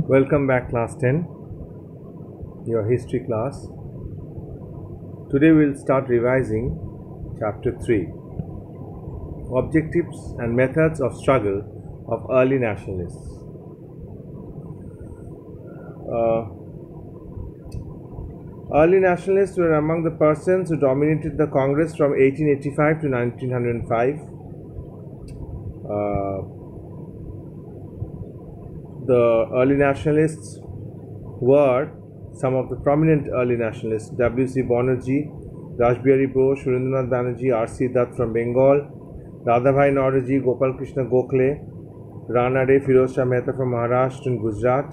Welcome back, class 10, your history class. Today we'll start revising chapter 3, objectives and methods of struggle of early nationalists. Early nationalists were among the persons who dominated the Congress from 1885 to 1905. The early nationalists were some of the prominent early nationalists: W.C. Banerjee, Rashbihari Bose, Surendranath Banerjee, R.C. Dutt from Bengal, Radhabhai Naoroji, Gopal Krishna Gokhale, Rana De, Firoz Shah Mehta from Maharashtra and Gujarat,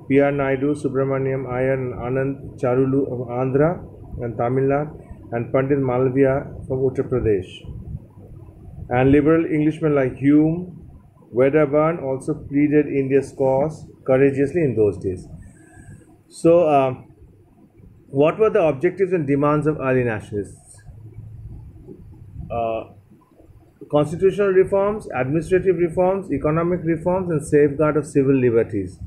P.R. Naidu, Subramaniam Iyer and Anand Charulu of Andhra and Tamil Nadu, and Pandit Malviya from Uttar Pradesh. And liberal Englishmen like Hume, Wedderburn also pleaded India's cause courageously in those days. So, what were the objectives and demands of early nationalists? Constitutional reforms, administrative reforms, economic reforms, and safeguard of civil liberties.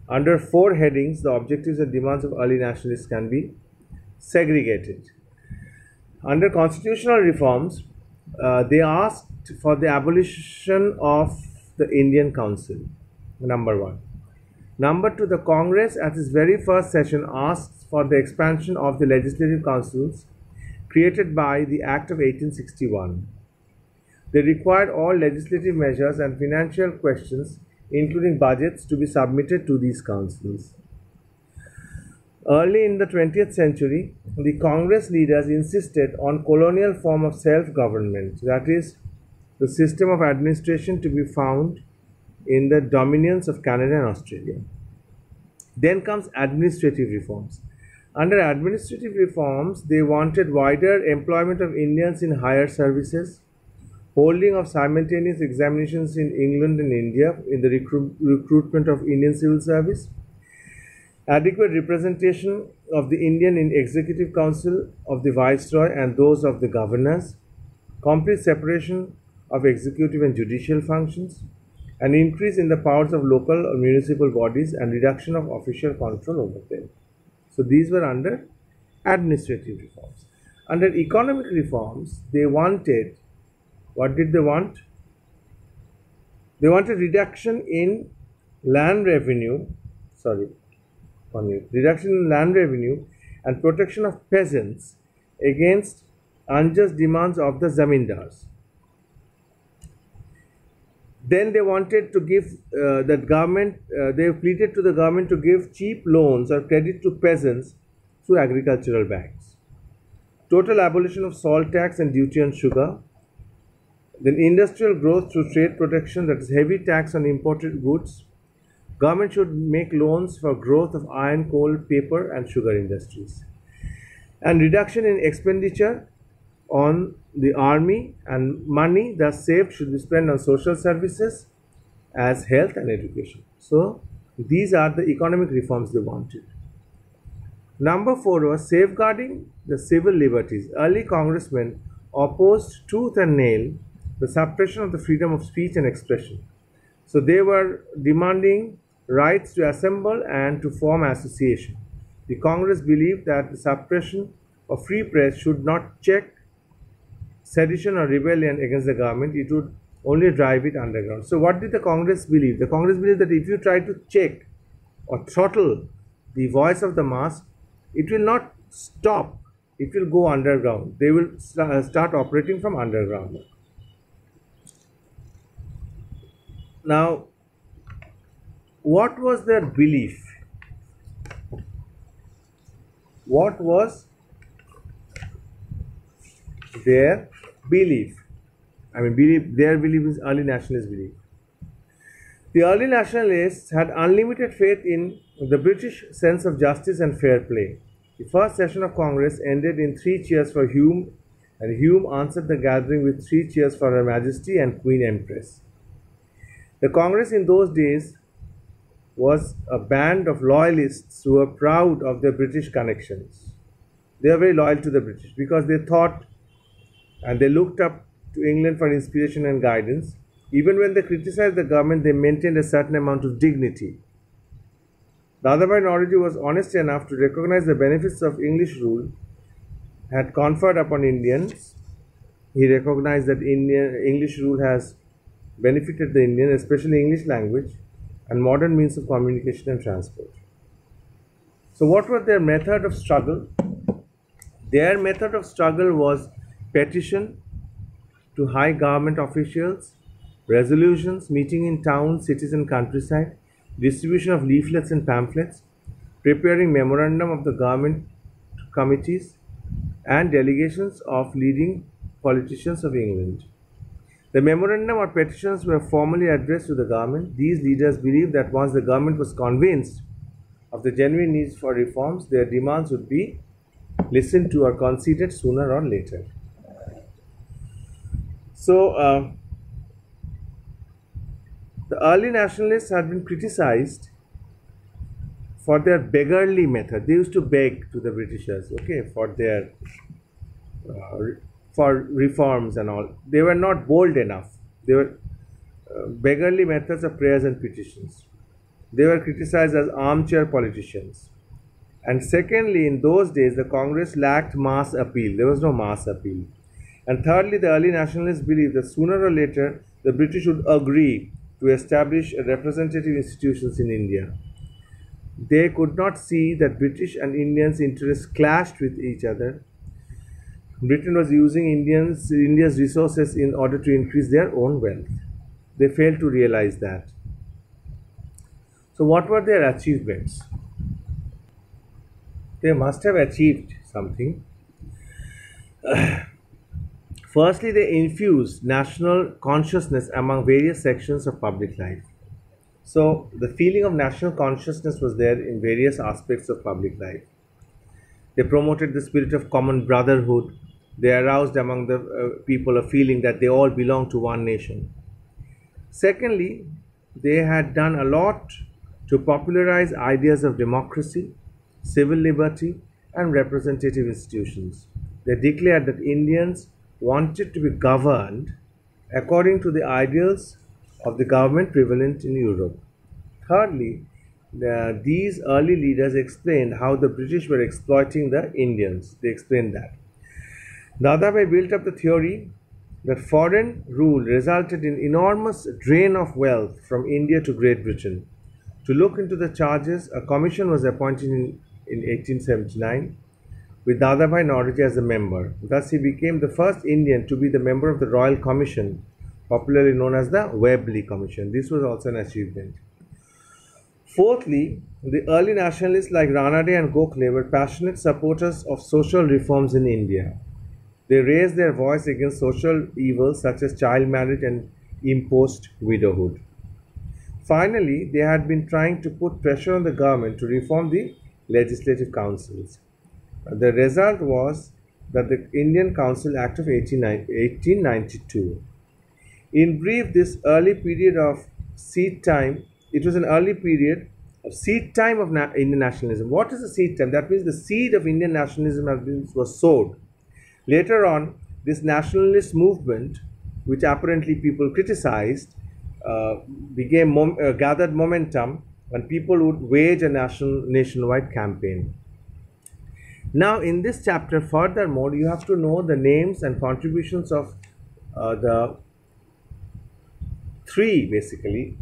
Under 4 headings, the objectives and demands of early nationalists can be segregated. Under constitutional reforms, they asked for the abolition of the Indian Council, number 1. Number 2, the Congress at its very first session asked for the expansion of the legislative councils created by the Act of 1861. They required all legislative measures and financial questions, including budgets, to be submitted to these councils. Early in the 20th century, the Congress leaders insisted on colonial form of self-government, that is, the system of administration to be found in the dominions of Canada and Australia. Then comes administrative reforms. Under administrative reforms, they wanted wider employment of Indians in higher services, holding of simultaneous examinations in England and India in the recruitment of Indian civil service, adequate representation of the Indian in Executive Council of the Viceroy and those of the governors, complete separation of executive and judicial functions, an increase in the powers of local or municipal bodies, and reduction of official control over them. So these were under administrative reforms. Under economic reforms, they wanted, what did they want? They wanted reduction in land revenue, reduction in land revenue and protection of peasants against unjust demands of the zamindars. Then they wanted to give they pleaded to the government to give cheap loans or credit to peasants through agricultural banks. Total abolition of salt tax and duty on sugar. Then industrial growth through trade protection, that is heavy tax on imported goods. Government should make loans for growth of iron, coal, paper and sugar industries. And reduction in expenditure on the army, and money thus saved should be spent on social services as health and education. So these are the economic reforms they wanted. Number 4 was safeguarding the civil liberties. Early congressmen opposed tooth and nail the suppression of the freedom of speech and expression. So they were demanding rights to assemble and to form association. The Congress believed that the suppression of free press should not check sedition or rebellion against the government, it would only drive it underground. So what did the Congress believe? The Congress believed that if you try to check or throttle the voice of the mass, it will not stop, it will go underground. They will start operating from underground. Now, what was their belief? What was their belief? Their belief is early nationalist belief. The early nationalists had unlimited faith in the British sense of justice and fair play. The first session of Congress ended in 3 cheers for Hume, and Hume answered the gathering with 3 cheers for Her Majesty and Queen Empress. The Congress in those days was a band of loyalists who were proud of their British connections. They are very loyal to the British because they thought and they looked up to England for inspiration and guidance. Even when they criticized the government, they maintained a certain amount of dignity. Dadabhai Naoroji was honest enough to recognize the benefits of English rule had conferred upon Indians. He recognized that English rule has benefited the Indian, especially English language and modern means of communication and transport. So, what was their method of struggle? Their method of struggle was petition to high government officials, resolutions, meeting in towns, cities, and countryside, distribution of leaflets and pamphlets, preparing memorandum of the government committees, and delegations of leading politicians of England. The memorandum or petitions were formally addressed to the government. These leaders believed that once the government was convinced of the genuine needs for reforms, their demands would be listened to or conceded sooner or later. So, the early nationalists had been criticized for their beggarly method. They used to beg to the Britishers, okay, for their for reforms and all. They were not bold enough. They were beggarly methods of prayers and petitions. They were criticized as armchair politicians. And secondly, in those days, the Congress lacked mass appeal. There was no mass appeal. And thirdly, the early nationalists believed that sooner or later the British would agree to establish representative institutions in India. They could not see that British and Indians' interests clashed with each other. Britain was using India's resources in order to increase their own wealth. They failed to realize that. So, what were their achievements? They must have achieved something. Firstly, they infused national consciousness among various sections of public life. So, the feeling of national consciousness was there in various aspects of public life. They promoted the spirit of common brotherhood. They aroused among the people a feeling that they all belong to one nation. Secondly, they had done a lot to popularize ideas of democracy, civil liberty, and representative institutions. They declared that Indians wanted to be governed according to the ideals of the government prevalent in Europe. Thirdly, these early leaders explained how the British were exploiting the Indians. They explained that. Dadabhai built up the theory that foreign rule resulted in enormous drain of wealth from India to Great Britain. To look into the charges, a commission was appointed in 1879 with Dadabhai Naoroji as a member. Thus, he became the first Indian to be the member of the Royal Commission, popularly known as the Webley Commission. This was also an achievement. Fourthly, the early nationalists like Ranade and Gokhale were passionate supporters of social reforms in India. They raised their voice against social evils such as child marriage and imposed widowhood. Finally, they had been trying to put pressure on the government to reform the legislative councils. The result was that the Indian Council Act of 1892. In brief, this early period of seed time, it was an early period of seed time of Indian nationalism. What is the seed time? That means the seed of Indian nationalism was sowed. Later on, this nationalist movement, which apparently people criticized, gathered momentum, and people would wage a nationwide campaign. Now, in this chapter, furthermore, you have to know the names and contributions of the three, basically,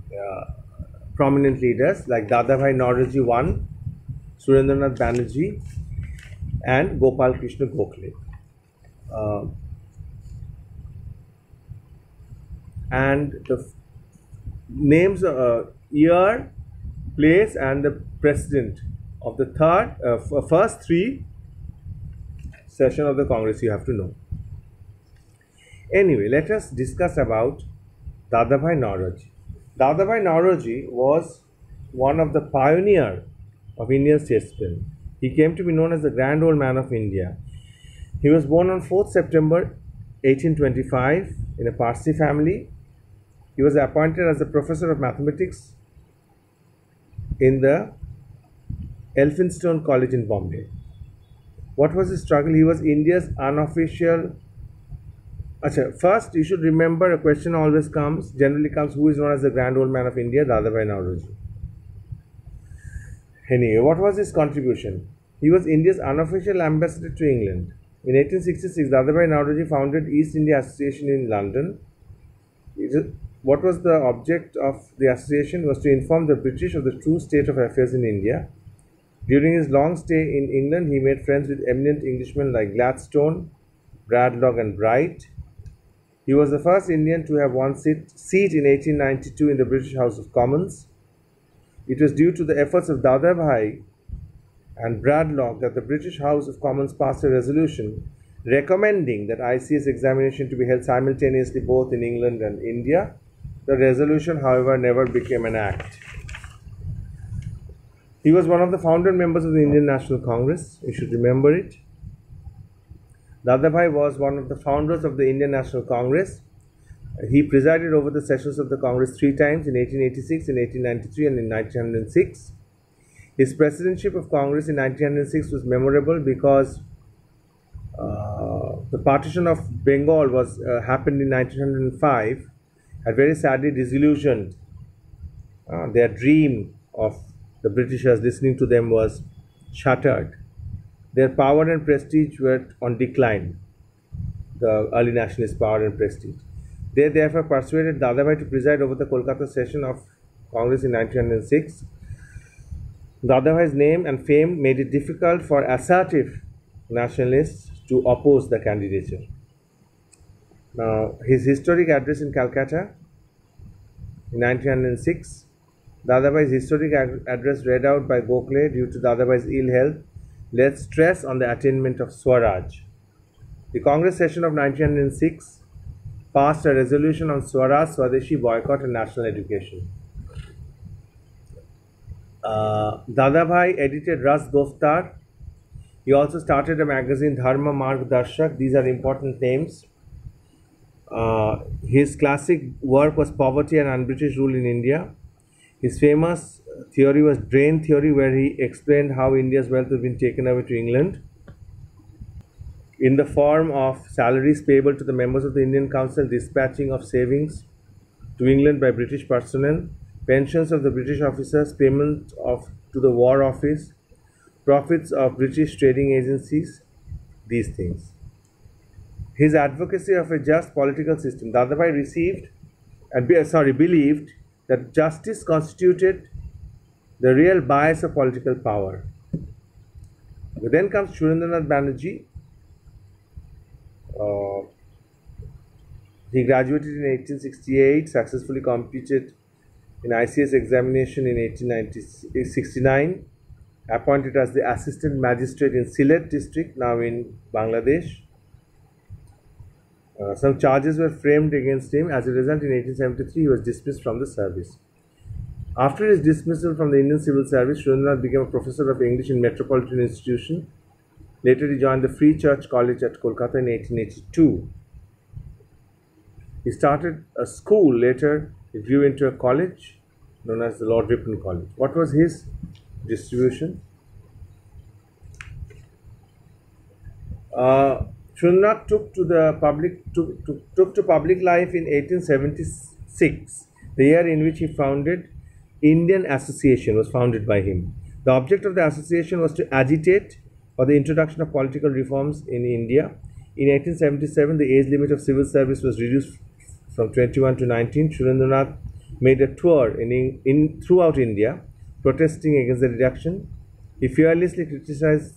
prominent leaders like Dadabhai Naoroji I, Surendranath Banerjee, and Gopal Krishna Gokhale. And the names, year, place, and the president of the first three session of the Congress you have to know. Anyway, let us discuss about Dadabhai Naoroji. Dadabhai Naoroji was one of the pioneers of Indian statesmen. He came to be known as the Grand Old Man of India. He was born on 4th September 1825 in a Parsi family. He was appointed as the professor of mathematics in the Elphinstone College in Bombay. What was his struggle? He was India's unofficial. First, you should remember, a question generally comes, who is known as the Grand Old Man of India? Dadabhai Naoroji. Anyway, what was his contribution? He was India's unofficial ambassador to England. In 1866, Dadabhai Naoroji founded East India Association in London. What was the object of the association? Was to inform the British of the true state of affairs in India. During his long stay in England, he made friends with eminent Englishmen like Gladstone, Bradlaugh and Bright. He was the first Indian to have one seat in 1892 in the British House of Commons. It was due to the efforts of Dadabhai and Bradlaugh that the British House of Commons passed a resolution recommending that ICS examination to be held simultaneously both in England and India. The resolution, however, never became an act. He was one of the founder members of the Indian National Congress. You should remember it. Dadabhai was one of the founders of the Indian National Congress. He presided over the sessions of the Congress 3 times, in 1886, in 1893 and in 1906. His presidency of Congress in 1906 was memorable because the partition of Bengal happened in 1905, had very sadly disillusioned. Their dream of the Britishers listening to them was shattered. Their power and prestige were on decline, the early nationalist power and prestige. They therefore persuaded Dadabhai to preside over the Kolkata session of Congress in 1906. Dadabhai's name and fame made it difficult for assertive nationalists to oppose the candidature. Now, his historic address in Calcutta in 1906, Dadabhai's historic address read out by Gokhale due to Dadabhai's ill health laid stress on the attainment of Swaraj. The Congress session of 1906 passed a resolution on Swaraj, Swadeshi, boycott and national education. Dadabhai edited Ras Doftar. He also started a magazine, Dharma Marg Darshak. These are important names. His classic work was Poverty and Un-British Rule in India. His famous theory was Drain Theory, where he explained how India's wealth has been taken away to England in the form of salaries payable to the members of the Indian Council, dispatching of savings to England by British personnel, pensions of the British officers, payment to the War Office, profits of British trading agencies, these things. His advocacy of a just political system. Dadabhai believed that justice constituted the real bias of political power. Then comes Surendranath Banerjee. He graduated in 1868, successfully competed in ICS examination in 1869, appointed as the assistant magistrate in Sylhet district, now in Bangladesh. Some charges were framed against him. As a result, in 1873, he was dismissed from the service. After his dismissal from the Indian Civil Service, Surendranath became a professor of English in Metropolitan Institution. Later, he joined the Free Church College at Kolkata in 1882. He started a school. Later, it grew into a college known as the Lord Ripon College. What was his distribution? Surendranath took to public life in 1876, the year in which he founded Indian Association was founded by him. The object of the association was to agitate for the introduction of political reforms in India. In 1877, the age limit of civil service was reduced from 21 to 19. Surendranath made a tour throughout India, protesting against the reduction. He fearlessly criticized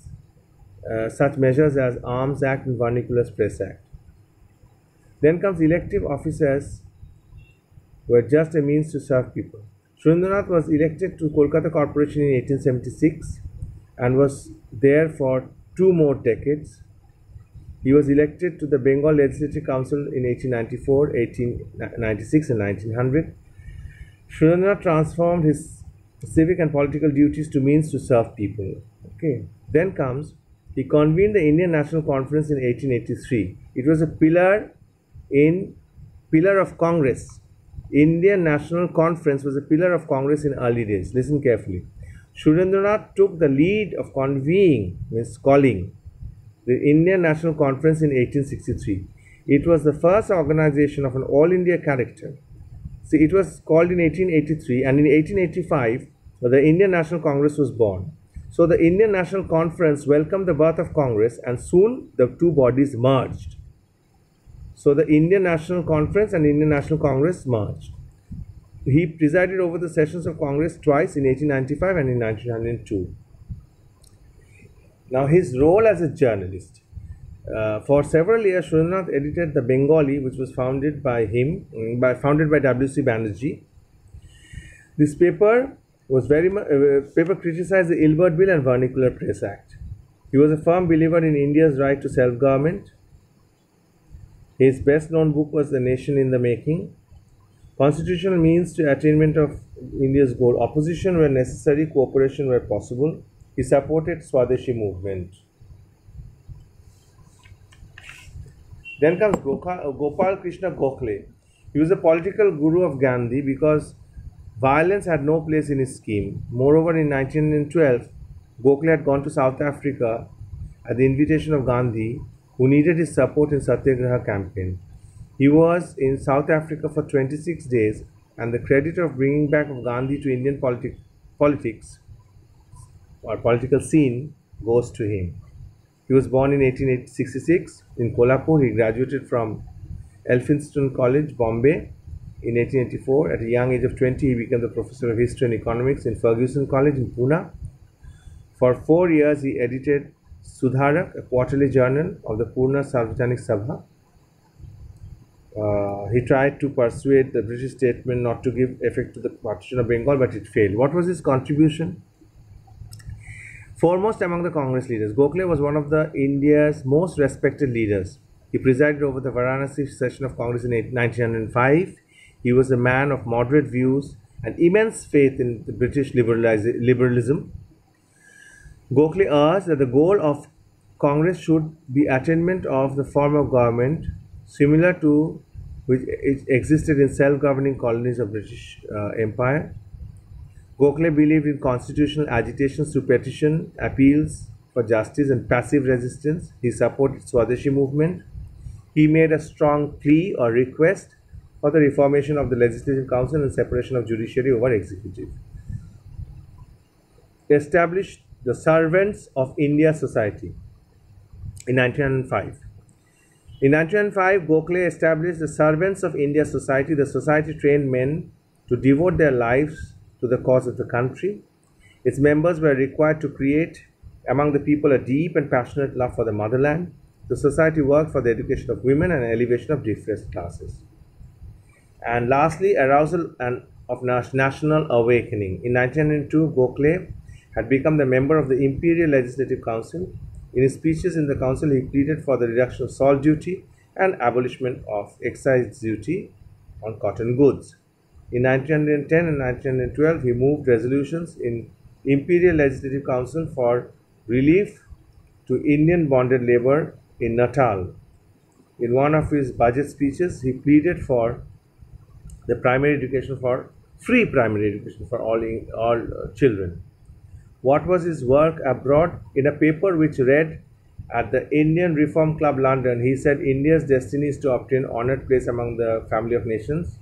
such measures as Arms Act and Vernacular Press Act. Then comes elective officers were just a means to serve people. Surendranath was elected to Kolkata Corporation in 1876 and was there for 2 more decades. He was elected to the Bengal Legislative Council in 1894, 1896 and 1900. Surendranath transformed his civic and political duties to means to serve people. Okay. Then comes, he convened the Indian National Conference in 1883. It was a pillar of Congress. Indian National Conference was a pillar of Congress in early days. Listen carefully. Surendranath took the lead of calling the Indian National Conference in 1863. It was the first organization of an all India character. See, it was called in 1883, and in 1885, the Indian National Congress was born. So the Indian National Conference welcomed the birth of Congress, and soon the two bodies merged. So the Indian National Conference and Indian National Congress merged. He presided over the sessions of Congress twice, in 1895 and in 1902. Now his role as a journalist. For several years, Surendranath edited the Bengali, which was founded by W.C. Banerjee. This paper was paper criticized the Ilbert Bill and Vernacular Press Act. He was a firm believer in India's right to self-government. His best-known book was The Nation in the Making. Constitutional means to attainment of India's goal. Opposition where necessary, cooperation where possible. He supported Swadeshi movement. Then comes Gopal Krishna Gokhale. He was a political guru of Gandhi because violence had no place in his scheme. Moreover, in 1912, Gokhale had gone to South Africa at the invitation of Gandhi, who needed his support in Satyagraha campaign. He was in South Africa for 26 days, and the credit of bringing back of Gandhi to Indian politics or political scene goes to him. He was born in 1866 in Kolhapur. He graduated from Elphinstone College, Bombay in 1884. At a young age of 20, he became the professor of history and economics in Fergusson College in Pune. For 4 years, he edited Sudharak, a quarterly journal of the Purna Sarvajanik Sabha. He tried to persuade the British statesmen not to give effect to the partition of Bengal, but it failed. What was his contribution? Foremost among the Congress leaders, Gokhale was one of India's most respected leaders. He presided over the Varanasi session of Congress in 1905. He was a man of moderate views and immense faith in the British liberalism. Gokhale urged that the goal of Congress should be attainment of the form of government similar to which existed in self-governing colonies of British Empire. Gokhale believed in constitutional agitations through petition, appeals for justice and passive resistance. He supported Swadeshi movement. He made a strong plea or request for the reformation of the Legislative Council and separation of judiciary over executive. He established the Servants of India Society in 1905. In 1905, Gokhale established the Servants of India Society. The society trained men to devote their lives to the cause of the country. Its members were required to create among the people a deep and passionate love for the motherland. The society worked for the education of women and elevation of depressed classes. And lastly, arousal of national awakening. In 1902, Gokhale had become the member of the Imperial Legislative Council. In his speeches in the council, he pleaded for the reduction of salt duty and abolishment of excise duty on cotton goods. In 1910 and 1912, he moved resolutions in Imperial Legislative Council for relief to Indian bonded labor in Natal. In one of his budget speeches, he pleaded for the free primary education for all children. What was his work abroad? In a paper which read at the Indian Reform Club, London, he said India's destiny is to obtain honored place among the family of nations.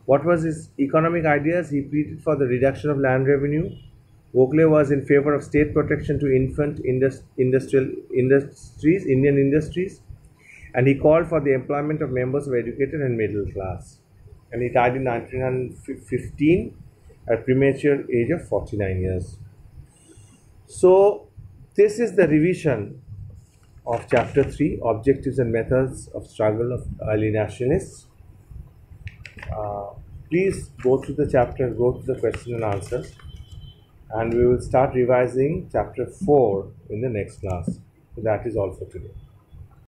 What was his economic ideas? He pleaded for the reduction of land revenue. Gokhale was in favor of state protection to infant Indian industries, and he called for the employment of members of educated and middle class. And he died in 1915 at premature age of 49 years. So this is the revision of chapter 3, Objectives and Methods of Struggle of Early Nationalists. Please go through the chapter, go through the question and answers, and we will start revising chapter 4 in the next class. So that is all for today.